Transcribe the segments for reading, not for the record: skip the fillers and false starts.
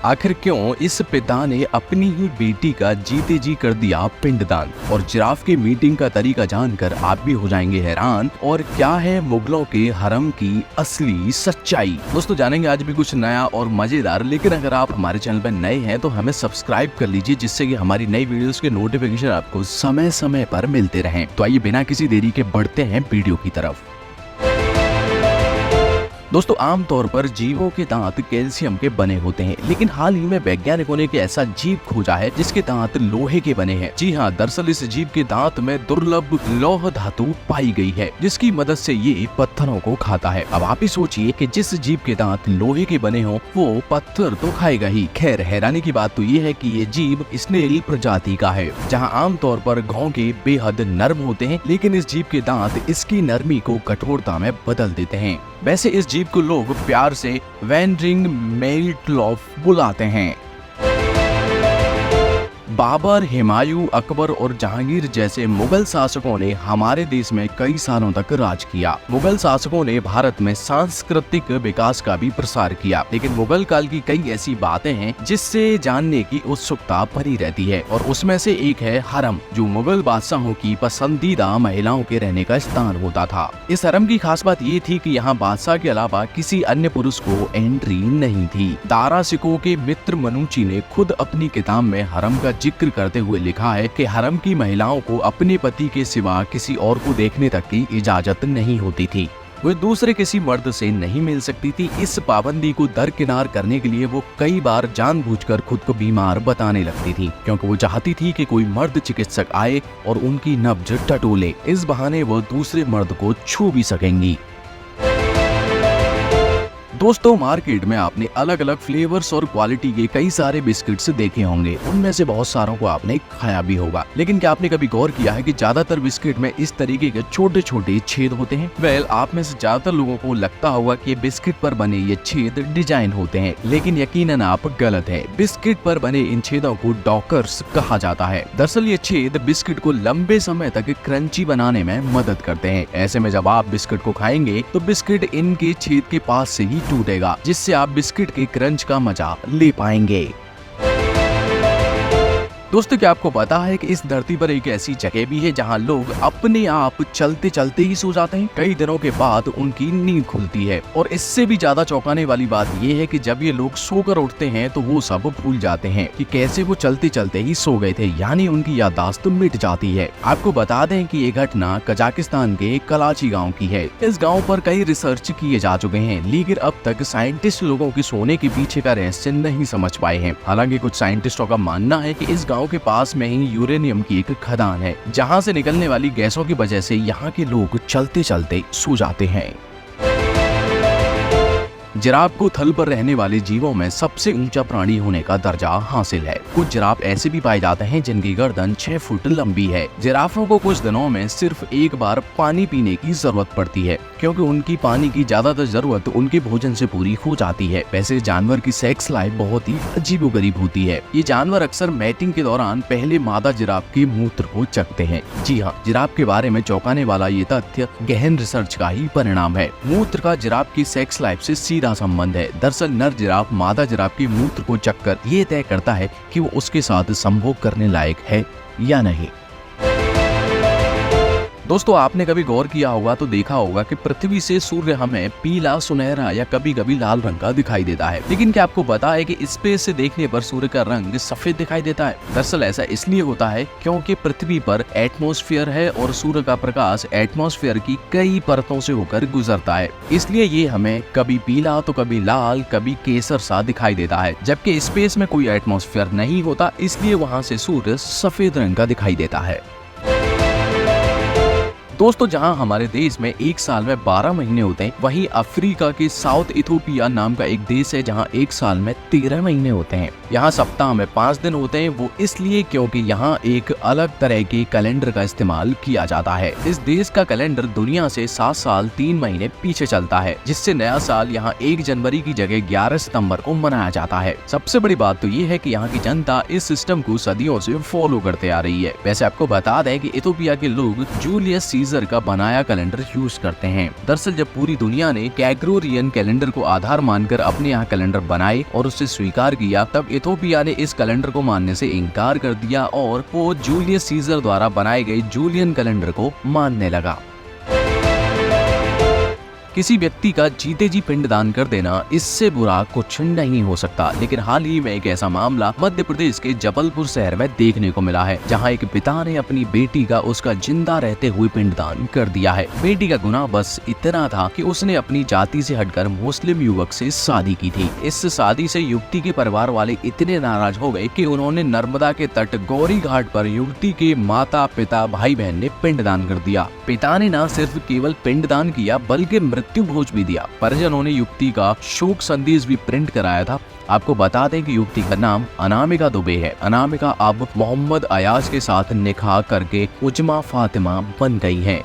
आखिर क्यों इस पिता ने अपनी ही बेटी का जीते जी कर दिया पिंडदान। और जिराफ की मीटिंग का तरीका जानकर आप भी हो जाएंगे हैरान। और क्या है मुगलों के हरम की असली सच्चाई। दोस्तों जानेंगे आज भी कुछ नया और मजेदार। लेकिन अगर आप हमारे चैनल पर नए हैं तो हमें सब्सक्राइब कर लीजिए, जिससे कि हमारी नई वीडियोस के नोटिफिकेशन आपको समय समय पर मिलते रहें। तो आइए बिना किसी देरी के बढ़ते हैं वीडियो की तरफ। दोस्तों आमतौर पर जीवों के दांत कैल्शियम के बने होते हैं, लेकिन हाल ही में वैज्ञानिकों ने एक ऐसा जीव खोजा है जिसके दांत लोहे के बने हैं। जी हाँ, दरअसल इस जीव के दांत में दुर्लभ लौह धातु पाई गई है, जिसकी मदद से ये पत्थरों को खाता है। अब आप ही सोचिए कि जिस जीव के दांत लोहे के बने हों वो पत्थर तो खाएगा ही। खैर हैरानी की बात तो ये है कि ये जीव स्नेल प्रजाति का है, जहाँ आमतौर पर घोंघे बेहद नर्म होते हैं, लेकिन इस जीव के दांत इसकी नरमी को कठोरता में बदल देते हैं। वैसे इस जीव को लोग प्यार से वैंडरिंग मेल्टलॉफ बुलाते हैं। बाबर, हुमायूं, अकबर और जहांगीर जैसे मुगल शासकों ने हमारे देश में कई सालों तक राज किया। मुगल शासकों ने भारत में सांस्कृतिक विकास का भी प्रसार किया, लेकिन मुगल काल की कई ऐसी बातें हैं जिससे जानने की उत्सुकता भरी रहती है। और उसमें से एक है हरम, जो मुगल बादशाहों की पसंदीदा महिलाओं के रहने का स्थान होता था। इस हरम की खास बात ये थी कि यहाँ बादशाह के अलावा किसी अन्य पुरुष को एंट्री नहीं थी। दारा सिकोह के मित्र मनुची ने खुद अपनी किताब में हरम का जिक्र करते हुए लिखा है कि हरम की महिलाओं को अपने पति के सिवा किसी और को देखने तक की इजाजत नहीं होती थी। वे दूसरे किसी मर्द से नहीं मिल सकती थी। इस पाबंदी को दरकिनार करने के लिए वो कई बार जानबूझकर खुद को बीमार बताने लगती थी, क्योंकि वो चाहती थी कि कोई मर्द चिकित्सक आए और उनकी नब्ज टटोले। इस बहाने वो दूसरे मर्द को छू भी सकेंगी। दोस्तों मार्केट में आपने अलग अलग फ्लेवर्स और क्वालिटी के कई सारे बिस्किट्स देखे होंगे, उनमें से बहुत सारों को आपने खाया भी होगा। लेकिन क्या आपने कभी गौर किया है कि ज्यादातर बिस्किट में इस तरीके के छोटे छोटे छेद होते हैं? वेल, आप में से ज्यादातर लोगों को लगता होगा कि बिस्किट पर बने ये छेद डिजाइन होते हैं, लेकिन यकीनन आप गलत है। बिस्किट पर बने इन छेदों को डॉकर्स कहा जाता है। दरअसल ये छेद बिस्किट को लंबे समय तक क्रंची बनाने में मदद करते हैं। ऐसे में जब आप बिस्किट को खाएंगे तो बिस्किट इनके छेद के पास से ही टूटेगा, जिससे आप बिस्किट के क्रंच का मजा ले पाएंगे। दोस्तों क्या आपको पता है कि इस धरती पर एक ऐसी जगह भी है जहां लोग अपने आप चलते चलते ही सो जाते हैं? कई दिनों के बाद उनकी नींद खुलती है। और इससे भी ज्यादा चौंकाने वाली बात यह है कि जब ये लोग सोकर उठते हैं तो वो सब भूल जाते हैं कि कैसे वो चलते चलते ही सो गए थे, यानी उनकी याददाश्त मिट जाती है। आपको बता दें कि ये घटना कजाकिस्तान के कराची गाँव की है। इस गाँव पर कई रिसर्च किए जा चुके हैं, लेकिन अब तक साइंटिस्ट लोगों के सोने के पीछे का रहस्य नहीं समझ पाए हैं। हालांकि कुछ साइंटिस्टों का मानना है कि इस गाँव के पास में ही यूरेनियम की एक खदान है, जहां से निकलने वाली गैसों की वजह से यहाँ के लोग चलते चलते सो जाते हैं। जिराफ को थल पर रहने वाले जीवों में सबसे ऊंचा प्राणी होने का दर्जा हासिल है। कुछ जिराफ ऐसे भी पाए जाते हैं जिनकी गर्दन 6 फुट लंबी है। जिराफों को कुछ दिनों में सिर्फ एक बार पानी पीने की जरूरत पड़ती है, क्योंकि उनकी पानी की ज्यादातर जरूरत उनके भोजन से पूरी हो जाती है। वैसे जानवर की सेक्स लाइफ बहुत ही अजीबोगरीब होती है। ये जानवर अक्सर मैटिंग के दौरान पहले मादा जिराफ के मूत्र को चखते हैं। जी हाँ, जिराफ के बारे में चौंकाने वाला ये तथ्य गहन रिसर्च का ही परिणाम है। मूत्र का जिराफ की सेक्स लाइफ से सीधा संबंध है। दरअसल नर जिराफ मादा जिराफ के मूत्र को चखकर ये तय करता है कि वो उसके साथ संभोग करने लायक है या नहीं। दोस्तों आपने कभी गौर किया होगा तो देखा होगा कि पृथ्वी से सूर्य हमें पीला, सुनहरा या कभी कभी लाल रंग का दिखाई देता है। लेकिन क्या आपको पता है कि स्पेस से देखने पर सूर्य का रंग सफेद दिखाई देता है? दरअसल ऐसा इसलिए होता है क्योंकि पृथ्वी पर एटमॉस्फेयर है और सूर्य का प्रकाश एटमॉस्फेयर की कई परतों से होकर गुजरता है। इसलिए ये हमें कभी पीला तो कभी लाल, कभी केसर सा दिखाई देता है। जबकि स्पेस में कोई एटमॉस्फेयर नहीं होता, इसलिए वहाँ से सूर्य सफेद रंग का दिखाई देता है। दोस्तों जहां हमारे देश में एक साल में 12 महीने होते हैं, वहीं अफ्रीका के साउथ इथोपिया नाम का एक देश है जहां एक साल में 13 महीने होते हैं। यहाँ सप्ताह में 5 दिन होते हैं, वो इसलिए क्योंकि यहाँ एक अलग तरह के कैलेंडर का इस्तेमाल किया जाता है। इस देश का कैलेंडर दुनिया से 7 साल 3 महीने पीछे चलता है, जिससे नया साल यहाँ 1 जनवरी की जगह 11 सितंबर को मनाया जाता है। सबसे बड़ी बात तो ये है कि यहाँ की जनता इस सिस्टम को सदियों से फॉलो करते आ रही है। वैसे आपको बता दें कि इथोपिया के लोग जूलियस सीजर का बनाया कैलेंडर यूज करते हैं। दरअसल जब पूरी दुनिया ने ग्रेगोरियन कैलेंडर को आधार मानकर अपने यहाँ कैलेंडर बनाए और उसे स्वीकार किया, तब इथोपिया ने इस कैलेंडर को मानने से इनकार कर दिया और वो जूलियस सीजर द्वारा बनाए गए जूलियन कैलेंडर को मानने लगा। किसी व्यक्ति का जीते जी पिंडदान कर देना, इससे बुरा कुछ नहीं हो सकता। लेकिन हाल ही में एक ऐसा मामला मध्य प्रदेश के जबलपुर शहर में देखने को मिला है, जहां एक पिता ने अपनी बेटी का उसका जिंदा रहते हुए पिंडदान कर दिया है। बेटी का गुनाह बस इतना था कि उसने अपनी जाति से हटकर मुस्लिम युवक से शादी की थी। इस शादी से युवती के परिवार वाले इतने नाराज हो गए कि उन्होंने नर्मदा के तट गौरी घाट पर युवती के माता पिता भाई बहन ने पिंडदान कर दिया। पिता ने न सिर्फ केवल पिंडदान किया बल्कि मृत्यु भोज भी दिया। परिजनों ने युवती का शोक संदेश भी प्रिंट कराया था। आपको बता दें कि युवती का नाम अनामिका दुबे है। अनामिका अब मोहम्मद अयाज के साथ निकाह करके उजमा फातिमा बन गई है।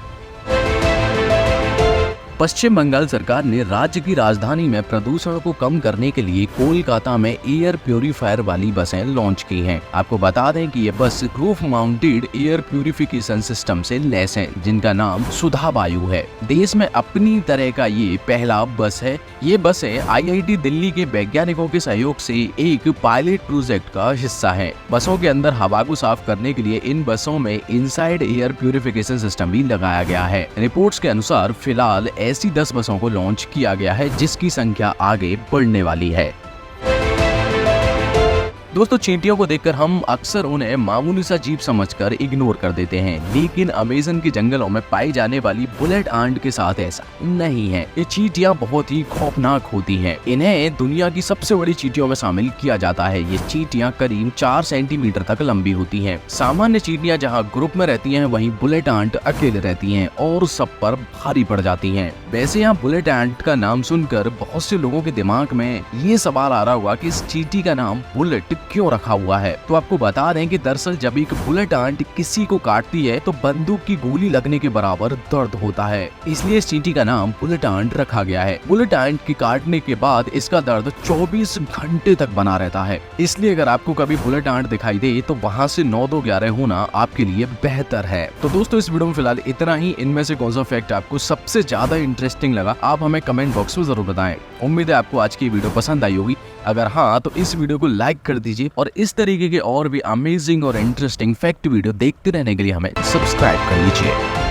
पश्चिम बंगाल सरकार ने राज्य की राजधानी में प्रदूषण को कम करने के लिए कोलकाता में एयर प्यूरिफायर वाली बसें लॉन्च की हैं। आपको बता दें कि ये बस roof mounted air purification system से लैस है, जिनका नाम सुधा वायु है। देश में अपनी तरह का ये पहला बस है। ये बसें IIT दिल्ली के वैज्ञानिकों के सहयोग से एक पायलट प्रोजेक्ट का हिस्सा है। बसों के अंदर हवा को साफ करने के लिए इन बसों में इनसाइड एयर प्यूरिफिकेशन सिस्टम भी लगाया गया है। रिपोर्ट्स के अनुसार फिलहाल ऐसी 10 बसों को लॉन्च किया गया है, जिसकी संख्या आगे बढ़ने वाली है। दोस्तों, चींटियों को देखकर हम अक्सर उन्हें मामूली सा जीव समझकर इग्नोर कर देते हैं, लेकिन अमेज़न के जंगलों में पाई जाने वाली बुलेट आंट के साथ ऐसा नहीं है। ये चींटियां बहुत ही खौफनाक होती हैं। इन्हें दुनिया की सबसे बड़ी चींटियों में शामिल किया जाता है। ये चींटियां करीब 4 सेंटीमीटर तक लंबी होती हैं। सामान्य चींटियां जहां ग्रुप में रहती हैं, वहीं बुलेट आंट अकेले रहती हैं और सब पर भारी पड़ जाती हैं। वैसे यहाँ बुलेट आंट का नाम सुनकर बहुत से लोगों के दिमाग में ये सवाल आ रहा होगा कि इस चींटी का नाम बुलेट क्यों रखा हुआ है। तो आपको बता दें कि दरअसल जब एक बुलेट आंट किसी को काटती है तो बंदूक की गोली लगने के बराबर दर्द होता है, इसलिए इस चींटी का नाम बुलेट आंट रखा गया है। बुलेट आंट की काटने के बाद इसका दर्द 24 घंटे तक बना रहता है, इसलिए अगर आपको कभी बुलेट आंट दिखाई दे तो वहाँ से 9-2-11 होना आपके लिए बेहतर है। तो दोस्तों, इस वीडियो में फिलहाल इतना ही। इनमें से कौन सा फैक्ट आपको सबसे ज्यादा इंटरेस्टिंग लगा, आप हमें कमेंट बॉक्स में जरूर बताएं। उम्मीद है आपको आज की वीडियो पसंद आई होगी। अगर हाँ, तो इस वीडियो को लाइक कर दीजिए और इस तरीके के और भी अमेजिंग और इंटरेस्टिंग फैक्ट वीडियो देखते रहने के लिए हमें सब्सक्राइब कर लीजिए।